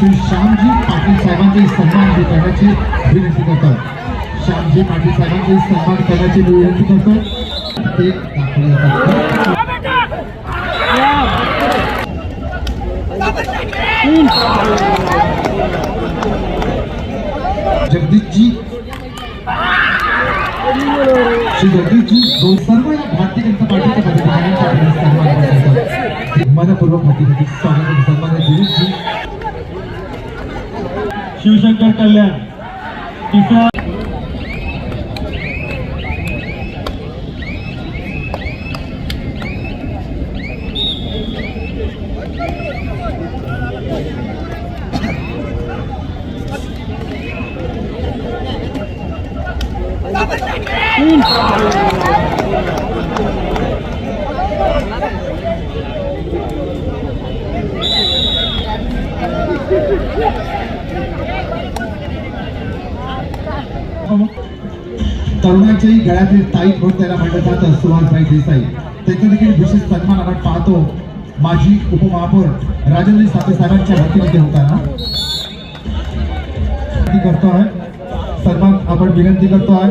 श्री श्यामजी पाटील साहेबांचे सन्मान करण्याची विनंती करतो. श्यामजी पाटील साहेबांचे सन्मान करण्याची विनंती करतो. ते दाखवले जातात. जगदीशजी श्री जगदीशजी दोन सर्व भारतीय जनता पार्टीच्या पदाधिकाऱ्यांच्या सन्मान करतात. मनपूर्वक हाती स्वागत सन्मान दिलीजी. शिवशंकर कल्याण तिसरा तरुणाच्याही गळ्यातील ताईत म्हणून त्याला म्हटलं जातं सुभाषभाई देसाई. त्याचा देखील विशेष सन्मान आपण पाहतो. माजी उपमहापौर राजेंद्र साते साहेबांच्या वतीने होताना करतोय सन्मान आपण विनंती करतोय.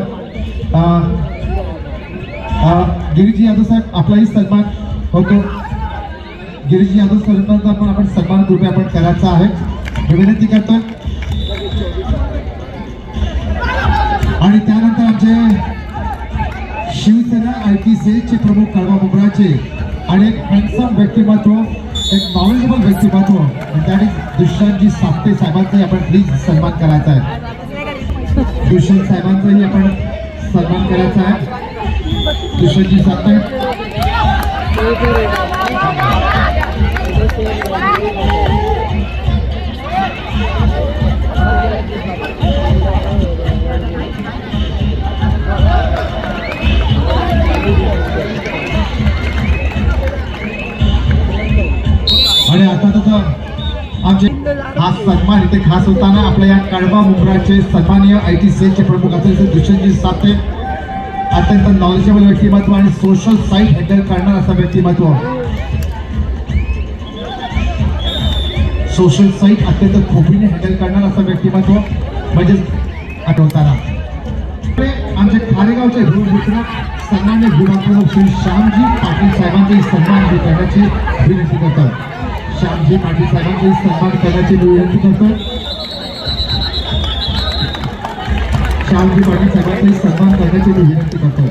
गिरीजी यादव साहेब आपलाही सन्मान होतो. गिरीजी यादव साहेबांचा पण आपण सन्मान कृपया आपण करायचा आहे मी विनंती करतोय. आणि त्यानंतर आमचे शिवसेना ITCचे प्रमुख कळवा मुंब्राचे आणि एक हँडसम व्यक्तिमत्व, एक नॉलेजेबल व्यक्तिमत्व त्याने दुष्यंतजी साप्ते साहेबांचाही आपण प्लीज सन्मान करायचा आहे. दुष्यंत साहेबांचाही आपण सन्मान करायचा आहे. दुष्यंतजी साप्ते आणि आता तसं आमचे हा सन्मान इथे खास होताना आपल्या या कळवा मुंब्राचे सन्माननीय ITCचे प्रमुख असलेले दुष्यंतजी साप्ते अत्यंत नॉलेजेबल व्यक्तिमत्व आणि सोशल साईट हँडल करणार असं व्यक्तिमत्व. सोशल साईट अत्यंत खोपीने हँडल करणार असं व्यक्तिमत्व म्हणजे आठवताना आमचे खारेगावचे गृहमित्र सन्मान्य विभागप्रमुख श्री श्यामजी पाटील साहेबांचे सन्मान करण्याची विनंती करतो. श्यामजी पाटील साहेबांचे सन्मान करण्याची विनंती करतो. श्यामजी पाटील साहेबांचे सन्मान करण्याची विनंती करतो.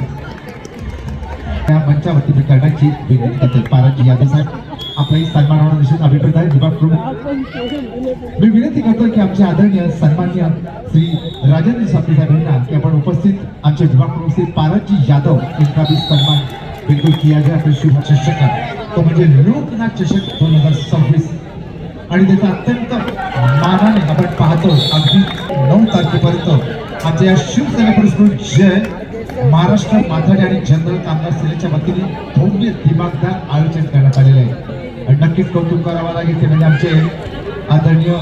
त्या मंचावरती मी करण्याची विनंती करतो. पारजी यादव साहेब आपलाही सन्मानावर निश्चित अभिप्राय आहे. विभाग प्रमुख मी विनंती करतो की आमचे आदरणीय सन्माननीय श्री राजेंद्र साप्ते साहेब यांना की आपण उपस्थित आमचे विभाग प्रमुख श्री पारजी यादव इनका भी सन्मान बिल्कुल किया जाए. आपले शुभ चषक तो म्हणजे लोकनाथ चषक 2026 आणि त्याचा अत्यंत मानाने आपण पाहतो. अगदी 9 तारखेपर्यंत आमच्या या शिवसेना पुरस्कृत जय महाराष्ट्र माथाडी आणि जनरल कामगार सेनेच्या वतीने भव्य दिमागदार आयोजन करण्यात आलेले आहे. आणि नक्कीच कौतुक करावं लागेल ते म्हणजे आमचे आदरणीय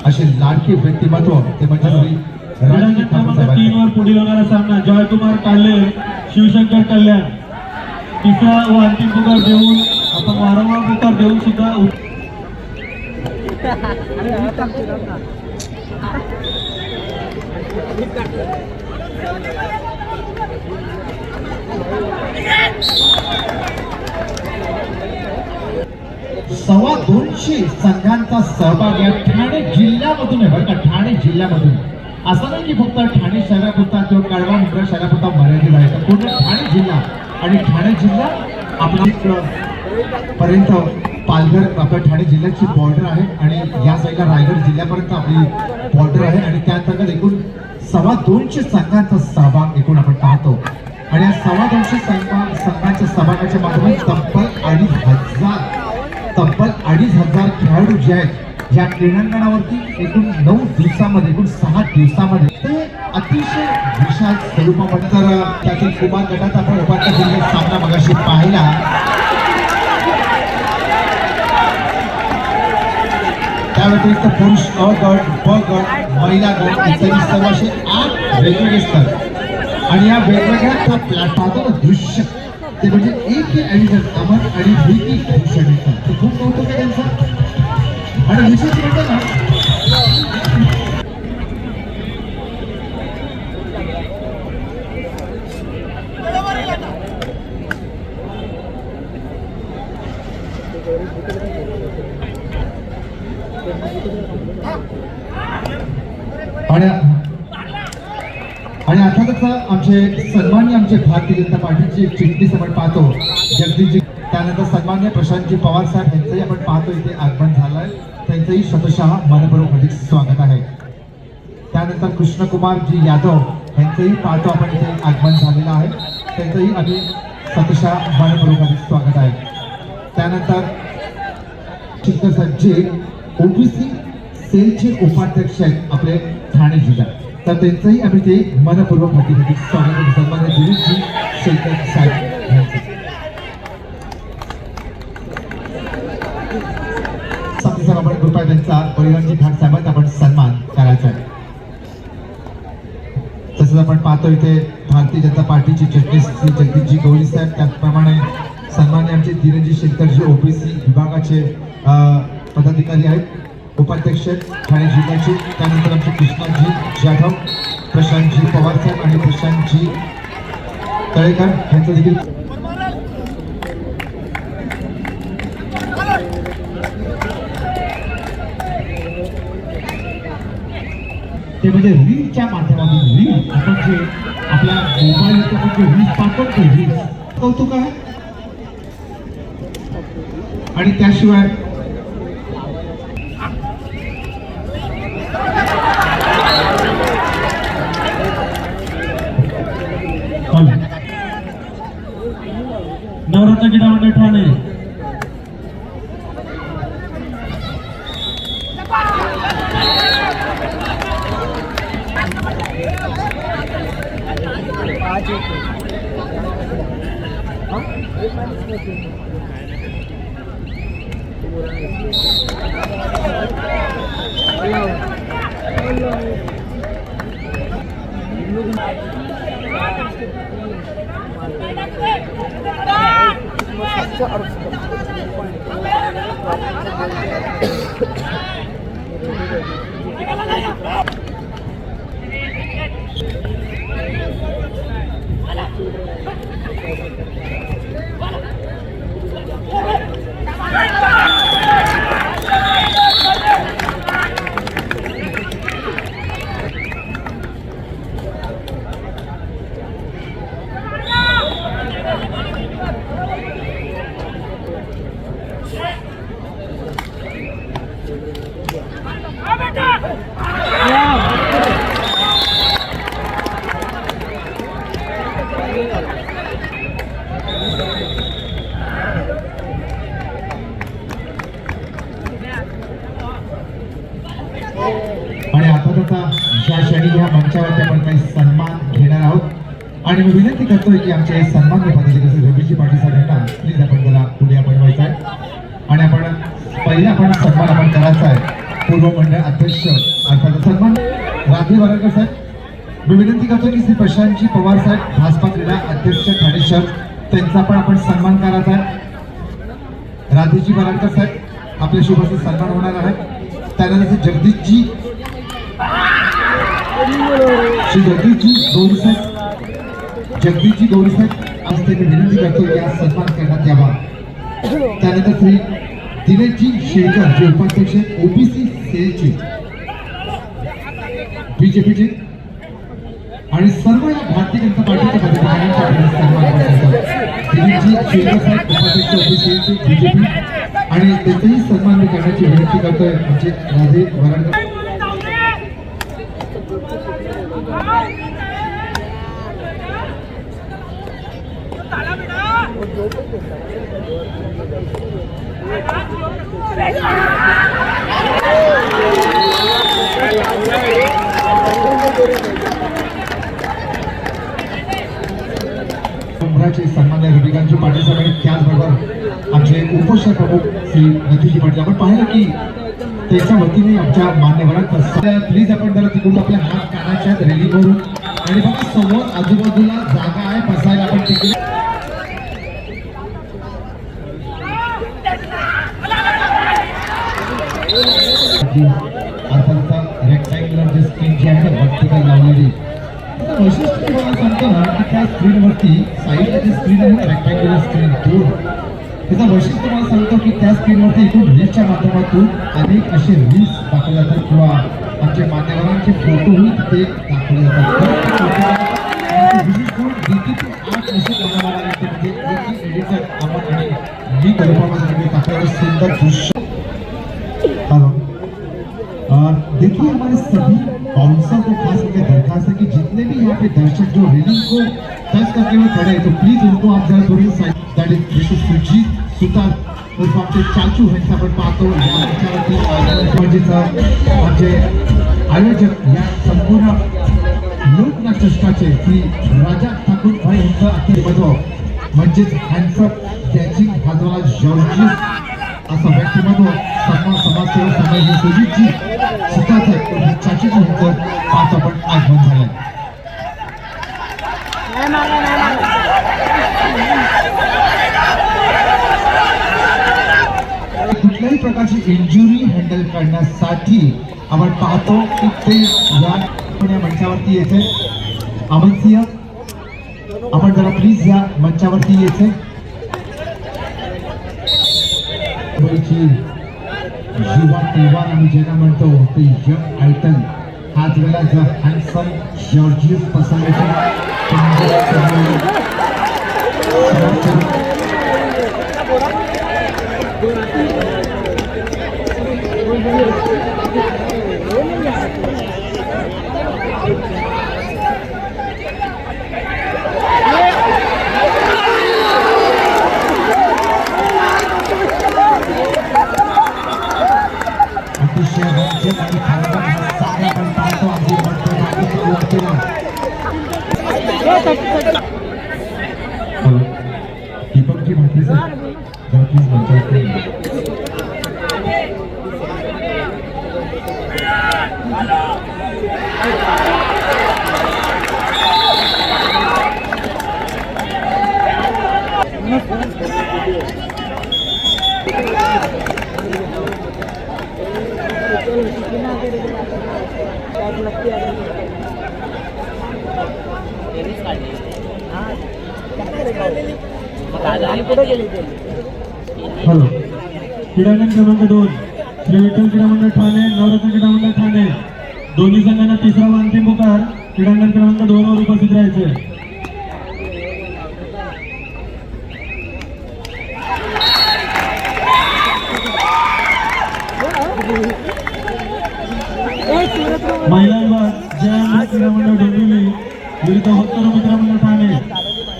असे लाडके व्यक्तिमत्व ते म्हणजे श्री राजेंद्र ठाकूर 3 वर पुढील होणारा सामना जयकुमार काले शिवशंकर कल्याण तिसरा व अंतिम पुकार देऊन आपण वारंवार पुकार देऊन सुद्धा सव्वा 200 संघांचा सहभाग या ठाणे जिल्ह्यामधून आहे बरं का. ठाणे जिल्ह्यामधून असं नाही की फक्त ठाणे शहरापुरता किंवा कळवा मुंब्रा शहरापुरता मर्यादित आहे तर पूर्ण ठाणे जिल्हा आणि ठाणे जिल्हा आपला पर्यंत पालघर आपल्या ठाणे जिल्ह्याची बॉर्डर आहे आणि या साईडला रायगड जिल्ह्यापर्यंत आपली बॉर्डर आहे आणि त्या अंतर्गत एकूण 250 संघांचा सहभाग एकूण आपण पाहतो. आणि या 250 संघांच्या सहभागाच्या माध्यमातून तब्बल 2,500 खेळाडू जे आहेत या क्रीडांगणावरती एकूण 9 दिवसामध्ये एकूण 6 दिवसामध्ये ते अतिशय विशाल स्वरूपामध्ये तर त्यातील कुमार गटात आपण उपांत्य फेरीचा सामना मगाशी पाहिला. त्या व्यतिरिक्त पुरुष अ गट, ब गट, महिला गट इत्यादी सर्वशे 8 वेगवेगळे स्तर आणि या वेगवेगळ्या प्लॅटफॉर्मवर दृश्य ते म्हणजे एक ही ॲडिशन अमन आणि विकी भूषण येतात. खूप कौतुक आहे त्यांचं. आणि विशेष म्हणजे ना आणि अर्थातच आमचे सन्माननीय आमचे भारतीय जनता पार्टीचे चिटणीस आपण पाहतो जगदीशजी, त्यानंतर सन्माननीय प्रशांतजी पवार साहेब यांचंही आपण पाहतो इथे आगमन झालंय, त्यांचंही शतशः मनपूर्वक अधिक स्वागत आहे. त्यानंतर कृष्णकुमारजी यादव यांचंही पाहतो आपण इथे आगमन झालेलं आहे, त्यांचंही आम्ही शतशः मनपूर्वक अधिक स्वागत आहे. त्यानंतर जे ओबीसी सेलचे उपाध्यक्ष आहेत आपले ठाणे जिल्ह्यात, तर त्यांचंही आम्ही ते मनपूर्वक अधिक स्वागत सन्मान्य दिलीपजी शेखर साहेब यांचे. साहेब आपण कृपया त्यांचा बळीरामजी घाट साहेबांचा आपण सन्मान करायचा आहे. तसंच आपण पाहतो इथे भारतीय जनता पार्टीचे चिटणीस श्री जगदीशजी गौरी साहेब, त्याचप्रमाणे सन्मान्य आमचे धीरजी शेखरजी ओबीसी विभागाचे पदाधिकारी आहेत, उपाध्यक्ष ठाणे जिल्ह्याचे. त्यानंतर आमचे कृष्णाजी जाधव, प्रशांतजी पवार साहेब आणि प्रशांतजी तळेकर यांचं देखील ते म्हणजे रीलच्या माध्यमातून रील आपण जे आपल्या मोबाईल जे रील पाठवतो रील कौतुक आहे. आणि त्याशिवाय नवरात्र क्रीडा मंडळ ठाणे आणि आता ज्या क्षणी या मंचावरती आपण काही सन्मान घेणार आहोत आणि मी विनंती करतोय की आमचे सन्मान्य पदाधिकारी रवीजी पाटील साहेबांना प्लीज आपण त्याला पुढे आपण व्हायचं आहे आणि आपण पहिले आपण सन्मान आपण करायचा आहे पूर्व मंडळ अध्यक्ष अर्थात सन्मान राधे वरकर साहेब. मी विनंती करतो की श्री प्रशांतजी पवार साहेब भाजपा क्रीडा अध्यक्ष ठाणे शहर, त्यांचा पण आपण सन्मान करायचा आहे. राधेजी वरकर साहेब आपल्या शुभ सन्मान होणार आहे. त्यानंतर जगदीशजी श्री जगदीशजी गौरी साहेब, जगदीशजी गौरी साहेब आज ते मी विनंती करतो की आज सन्मान करण्यात यावा. त्यानंतर श्री दिनेशजी शेखर जे उपाध्यक्ष ओबीसी सेलचे बीजेपीचे आणि सर्व या भारतीय जनता पार्टीच्या पदाधिकाऱ्यांचा सन्मान करतो. दिनेशजी शेखर साहेब उपाध्यक्ष ओबीसी सेलचे बीजेपी आणि त्यांचाही सन्मान मी करण्याची विनंती करतोय म्हणजे राधे वरकर. सन्मान्य रविकांतजी पाटील साहेब आणि त्याचबरोबर आमचे उपोषण प्रमुख श्री नथीजी पाटील आपण पाहिलं की त्याच्या वतीने आमच्या मान्यवरांना प्लीज आपण जरा तिकडून आपल्या हात कानाच्या रेली करून आणि बघा समोर आजूबाजूला जागा आहे बसायला आपण तिकडे अर्थात रेक्टँग्युलर जे स्क्रीन जी आहे वर्टिकल लावलेली वैशिष्ट्य तुम्हाला सांगतो ना की त्या स्क्रीनवरती साईडला जी स्क्रीन आहे रेक्टँग्युलर स्क्रीन दोन त्याचं वैशिष्ट्य तुम्हाला सांगतो की त्या स्क्रीनवरती एकूण रील्सच्या माध्यमातून अनेक असे रील्स दाखवले जातात किंवा आमचे मान्यवरांचे फोटोही तिथे दाखवले जातात. एडिटर आपण आणि मी स्वरूपामध्ये टाकलेलं सुंदर दृश्य. हेलो, देखिए हमारे सभी बाउंसर को खास करके दरखास्त है कि जितने भी यहाँ पे दर्शक जो रेलिंग को टच करके हुए खड़े हैं तो प्लीज उनको आप जरा थोड़ी side that is mister Sujit Sutar उर्फ आमचे चाचू ह्यांचं आपण पाहतो याच्यावरती आमचे आयोजक या संपूर्ण लोकनाट्यष्टाचे श्री राजा ठाकूर भाई यांचं अतिमत्व म्हणजेच हँडसम डॅचिंग भाजवाला जॉर्जियस असं व्यक्तिमत्व समाजसेवा समाज सुजीतजी सुतार साहेब चाचूजी यांचं पाच आपण आगमन झालंय. कुठल्याही प्रकारची इंजुरी हँडल करण्यासाठी आपण पाहतो की ते या मंचावरती येते. अमन सिंह आपण जरा प्लीज या मंचावरती यायचे. युवा तलवार आम्ही ज्यांना म्हणतो ते यंग आयटन हाच वेळेला जर हँडसम जॉर्जियस पसंतीचे दीपक जी भाटी सर जरा प्लीज मंचावरती. हॅलो, क्रीडांगण क्रमांक 2 श्री विठ्ठल क्रीडा मंडळ ठाणे, नवरत्न क्रीडा मंडळ ठाणे दोन्ही संघांना तिसरा व अंतिम पुकार. क्रीडांगण क्रमांक 2 वर उपस्थित राहायचे. महिला विभाग जय क्रीडा मंडळ डोंबिवली विरुद्ध होतकरू मित्र मंडळ ठाणे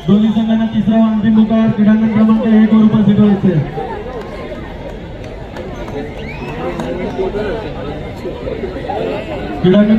दोन्ही संघांना तिसरा व अंतिम पुकार. क्रीडांगण क्रमांक 1 वर उपस्थित व्हायचे. क्रीडांगण